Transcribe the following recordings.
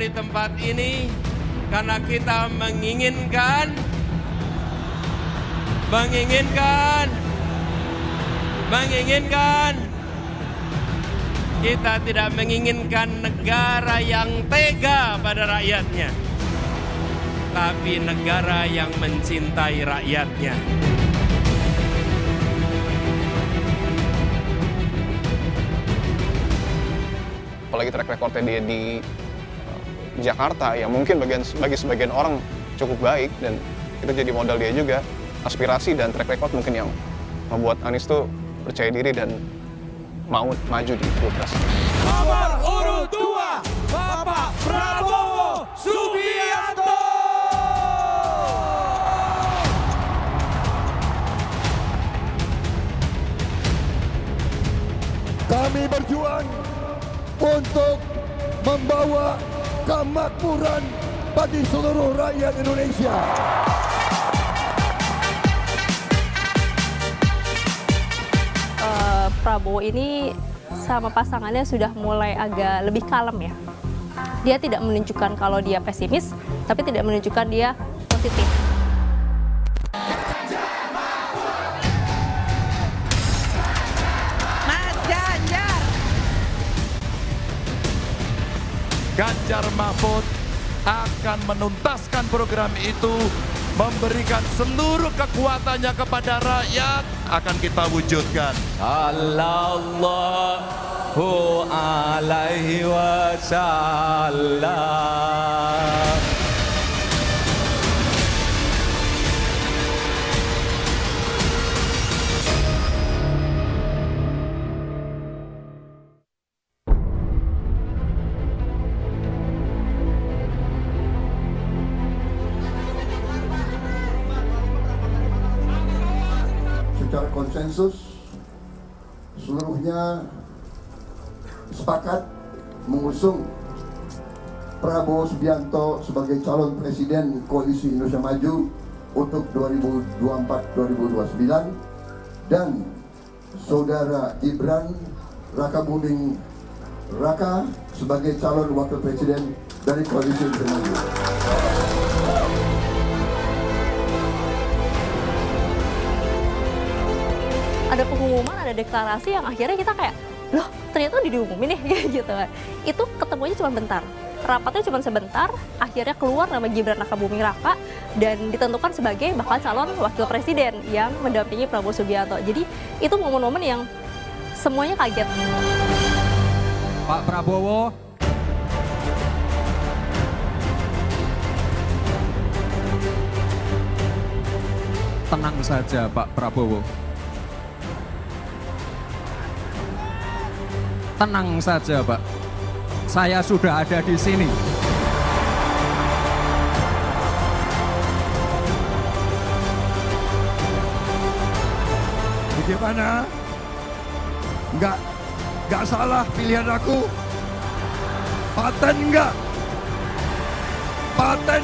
di tempat ini karena kita menginginkan kita tidak menginginkan negara yang tega pada rakyatnya, tapi negara yang mencintai rakyatnya. Apalagi track recordnya dia di Jakarta, ya mungkin bagi sebagian orang cukup baik, dan itu jadi modal dia juga. Aspirasi dan track record mungkin yang membuat Anies tuh percaya diri dan mau maju di Pilpres. Nomor urut 2, Bapak Prabowo Subianto. Kami berjuang untuk membawa kemakmuran bagi seluruh rakyat Indonesia. Prabowo ini sama pasangannya sudah mulai agak lebih kalem ya. Dia tidak menunjukkan kalau dia pesimis, tapi tidak menunjukkan dia positif. Mas Ganjar. Ganjar Mahfud akan menuntaskan program itu, memberikan seluruh kekuatannya kepada rakyat, akan kita wujudkan. Sallallahu alaihi wasallam. Secara konsensus, seluruhnya sepakat mengusung Prabowo Subianto sebagai calon presiden Koalisi Indonesia Maju untuk 2024-2029 dan Saudara Gibran Rakabuming Raka sebagai calon wakil presiden dari Koalisi Indonesia Maju. Ada pengumuman, ada deklarasi yang akhirnya kita kayak, loh ternyata udah diumumin nih, gitu kan. Itu ketemunya cuma bentar, rapatnya cuma sebentar, akhirnya keluar nama Gibran Rakabuming Raka dan ditentukan sebagai bakal calon wakil presiden yang mendampingi Prabowo Subianto. Jadi itu momen-momen yang semuanya kaget. Pak Prabowo, tenang saja Pak Prabowo. Tenang saja Pak, saya sudah ada di sini. Bagaimana? Nggak salah pilihan aku? Paten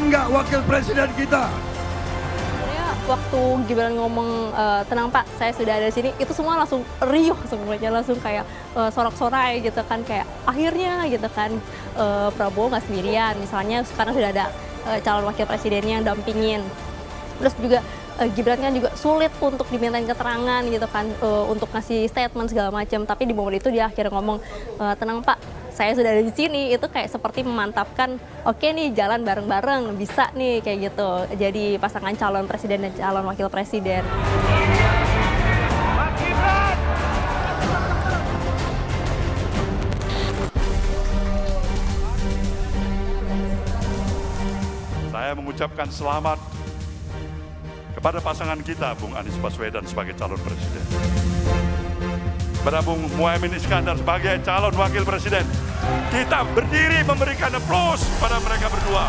nggak wakil presiden kita? Waktu Gibran ngomong tenang Pak, saya sudah ada di sini, itu semua langsung riuh semuanya, langsung kayak sorak-sorai gitu kan, kayak akhirnya gitu kan Prabowo nggak sendirian, misalnya sekarang sudah ada calon wakil presidennya yang dampingin. Terus juga Gibran kan juga sulit untuk dimintain keterangan gitu kan, untuk ngasih statement segala macam, tapi di momen itu dia akhirnya ngomong tenang Pak, saya sudah ada di sini. Itu kayak seperti memantapkan, oke nih jalan bareng-bareng, bisa nih kayak gitu. Jadi pasangan calon presiden dan calon wakil presiden. Saya mengucapkan selamat kepada pasangan kita, Bung Anies Baswedan sebagai calon presiden. Kepada Bung Muhaimin Iskandar sebagai calon wakil presiden. Kita berdiri memberikan aplaus pada mereka berdua.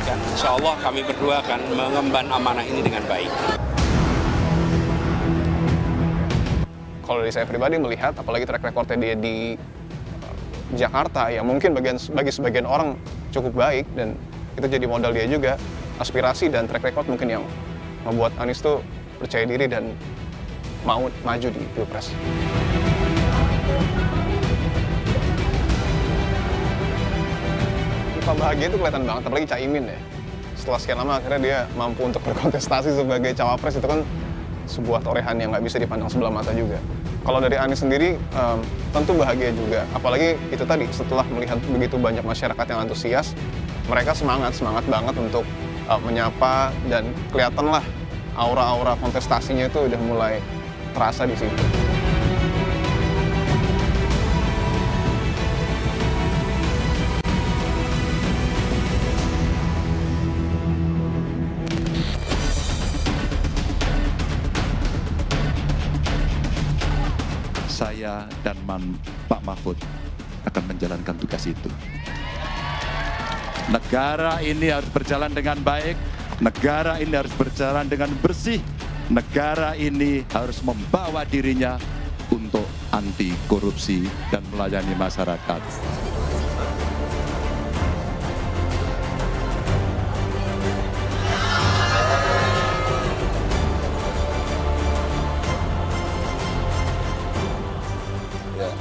Dan insya Allah kami berdua akan mengemban amanah ini dengan baik. Kalau dari saya pribadi melihat, apalagi track recordnya dia di Jakarta, ya mungkin bagi sebagian orang cukup baik, dan itu jadi modal dia juga. Aspirasi dan track record mungkin yang membuat Anies tuh percaya diri dan mau maju di Pilpres. tanpa bahagia itu kelihatan banget, apalagi Caimin ya. Setelah sekian lama akhirnya dia mampu untuk berkontestasi sebagai cawapres, itu kan sebuah torehan yang nggak bisa dipandang sebelah mata juga. Kalau dari Anies sendiri, tentu bahagia juga. Apalagi itu tadi, setelah melihat begitu banyak masyarakat yang antusias, mereka semangat banget untuk menyapa, dan kelihatanlah aura-aura kontestasinya itu udah mulai terasa di situ. Saya dan Pak Mahfud akan menjalankan tugas itu. Negara ini harus berjalan dengan baik, negara ini harus berjalan dengan bersih, negara ini harus membawa dirinya untuk anti korupsi dan melayani masyarakat.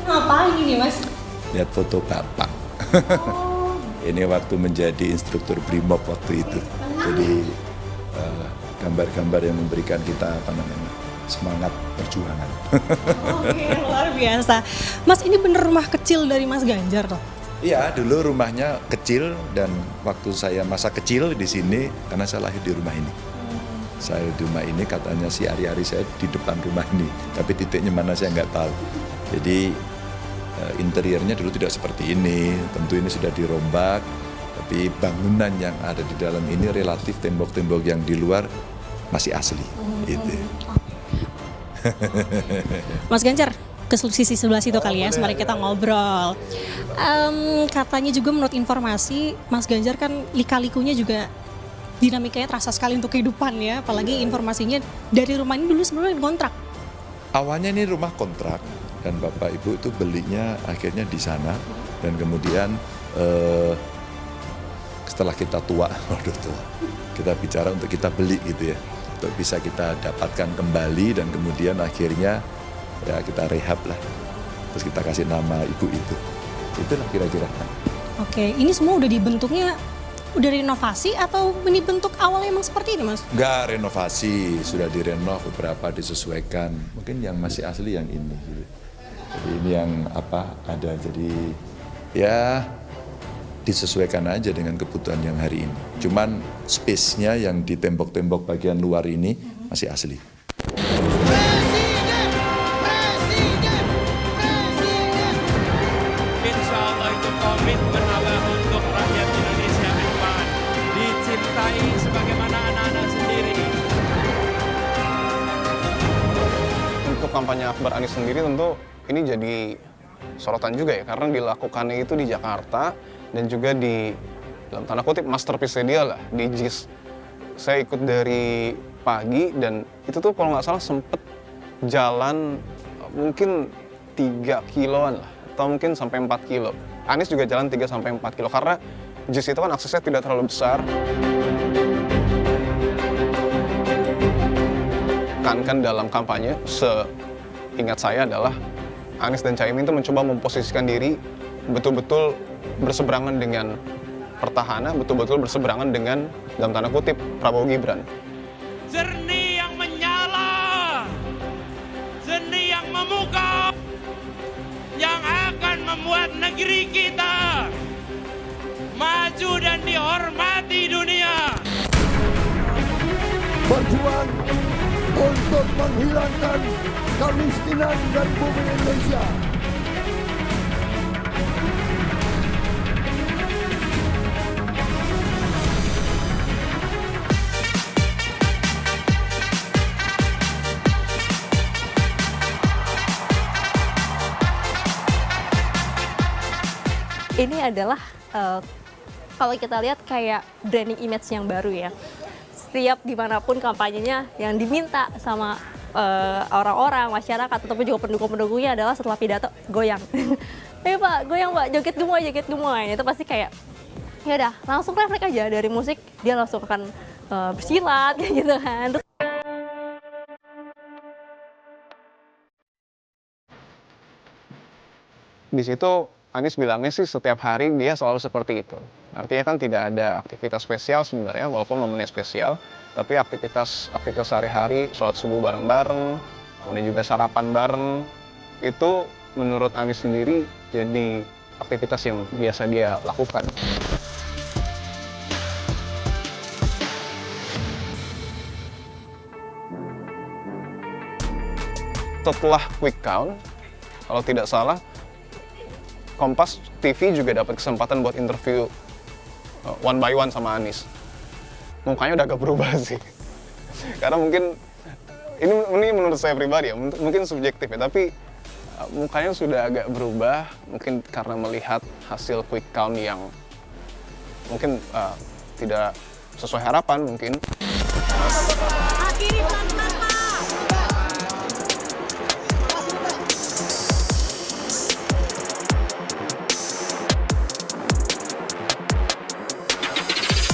Ngapain ini, Mas? Lihat foto Bapak. Ini waktu menjadi instruktur BRIMOB waktu itu. Jadi gambar-gambar yang memberikan kita semangat perjuangan. Oke, luar biasa. Mas, ini bener rumah kecil dari Mas Ganjar toh? Iya, dulu rumahnya kecil, dan waktu saya masa kecil di sini, karena saya lahir di rumah ini. Saya di rumah ini, katanya si hari-hari saya di depan rumah ini, tapi titiknya mana saya nggak tahu. Jadi interiornya dulu tidak seperti ini, tentu ini sudah dirombak, tapi bangunan yang ada di dalam ini relatif tembok-tembok yang di luar masih asli. Gitu. Mas Ganjar, ke sisi sebelah situ kali ya, mari kita ngobrol. Katanya juga menurut informasi, Mas Ganjar kan lika-likunya juga dinamikanya terasa sekali untuk kehidupan ya, apalagi informasinya dari rumah ini dulu sebenarnya kontrak. Awalnya ini rumah kontrak, dan Bapak Ibu itu belinya akhirnya di sana, dan kemudian setelah kita tua, kita bicara untuk kita beli gitu ya, untuk bisa kita dapatkan kembali, dan kemudian akhirnya ya kita rehab lah, terus kita kasih nama ibu itu. Itulah kira-kira. Oke, ini semua udah dibentuknya, udah renovasi atau ini bentuk awalnya emang seperti ini, Mas? Enggak renovasi, sudah direnov beberapa, disesuaikan. Mungkin yang masih asli yang ini gitu. Jadi ini yang ada, jadi ya disesuaikan aja dengan kebutuhan yang hari ini. Cuman space-nya yang di tembok-tembok bagian luar ini masih asli. Insya Allah itu komitmen Allah untuk rakyat Indonesia ke depan. Dicintai sebagaimana anak-anak sendiri. Untuk kampanye Akbar Anies sendiri tentu ini jadi sorotan juga ya, karena dilakukannya itu di Jakarta dan juga di dalam tanda kutip masterpiece dia lah, di JIS. Saya ikut dari pagi, dan itu tuh kalau nggak salah sempet jalan mungkin 3 kiloan lah, atau mungkin sampai 4 kilo. Anies juga jalan 3 sampai 4 kilo, karena JIS itu kan aksesnya tidak terlalu besar. Kan dalam kampanye, seingat saya adalah Anies dan Caimin itu mencoba memposisikan diri betul-betul berseberangan dengan petahana, betul-betul berseberangan dengan, dalam tanda kutip, Prabowo Gibran. Jernih yang menyala, jernih yang memukau, yang akan membuat negeri kita maju dan dihormati dunia. Berjuang untuk menghilangkan kemiskinan dan bumi Indonesia. Ini adalah kalau kita lihat kayak branding image yang baru ya. Setiap dimanapun kampanyenya yang diminta sama orang-orang, masyarakat, ataupun juga pendukung-pendukungnya adalah setelah pidato goyang. Ayo Pak, goyang Pak, joget gemoy. Itu pasti kayak, ya udah langsung refleks aja dari musik, dia langsung akan bersilat kayak gitu kan. Di situ Anies bilangnya sih setiap hari dia selalu seperti itu. Artinya kan tidak ada aktivitas spesial sebenarnya, walaupun momennya spesial, tapi aktivitas sehari-hari, sholat subuh bareng-bareng, kemudian juga sarapan bareng, itu menurut Anies sendiri jadi aktivitas yang biasa dia lakukan. Setelah quick count, kalau tidak salah, Kompas TV juga dapat kesempatan buat interview one by one sama Anies. Mukanya udah agak berubah sih. Karena mungkin, ini menurut saya pribadi ya, mungkin subjektif ya, tapi mukanya sudah agak berubah, mungkin karena melihat hasil quick count yang mungkin tidak sesuai harapan mungkin.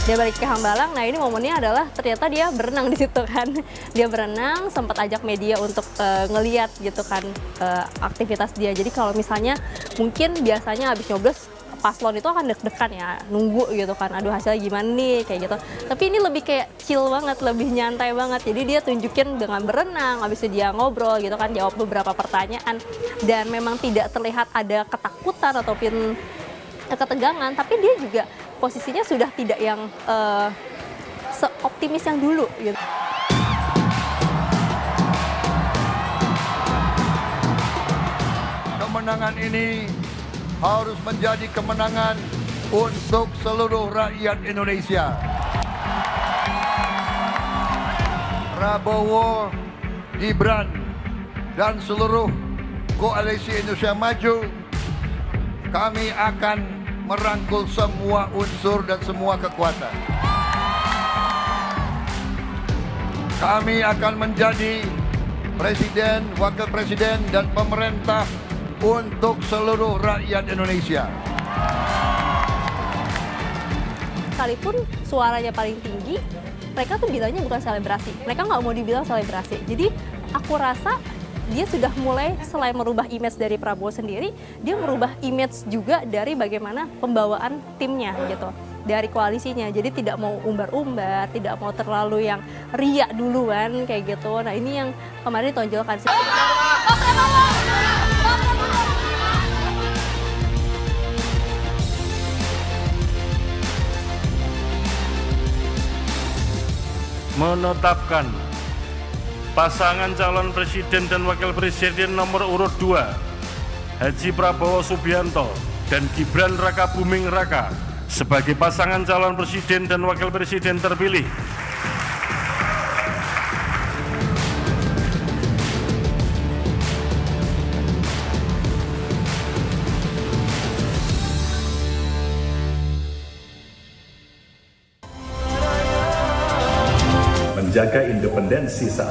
Dia balik ke Hambalang, nah ini momennya adalah ternyata dia berenang di situ kan. Dia berenang, sempat ajak media untuk ngeliat gitu kan aktivitas dia. Jadi kalau misalnya mungkin biasanya habis nyoblos paslon itu akan deg-degan ya, nunggu gitu kan, aduh hasilnya gimana nih, kayak gitu. Tapi ini lebih kayak chill banget, lebih nyantai banget. Jadi dia tunjukin dengan berenang, habis itu dia ngobrol gitu kan, jawab beberapa pertanyaan. Dan memang tidak terlihat ada ketakutan ataupun ketegangan, tapi dia juga posisinya sudah tidak yang seoptimis yang dulu gitu. Kemenangan ini harus menjadi kemenangan untuk seluruh rakyat Indonesia. Prabowo, Gibran, dan seluruh koalisi Indonesia Maju, kami akan merangkul semua unsur dan semua kekuatan. Kami akan menjadi presiden, wakil presiden, dan pemerintah untuk seluruh rakyat Indonesia. Sekalipun suaranya paling tinggi, mereka tuh bilangnya bukan selebrasi. Mereka nggak mau dibilang selebrasi. Jadi aku rasa dia sudah mulai selain merubah image dari Prabowo sendiri, dia merubah image juga dari bagaimana pembawaan timnya gitu, dari koalisinya. Jadi tidak mau umbar-umbar, tidak mau terlalu yang riak duluan kayak gitu. Nah ini yang kemarin ditonjolkan sih. Menetapkan pasangan calon presiden dan wakil presiden nomor urut 2 Haji Prabowo Subianto dan Gibran Raka Buming Raka sebagai pasangan calon presiden dan wakil presiden terpilih. Menjaga independensi saat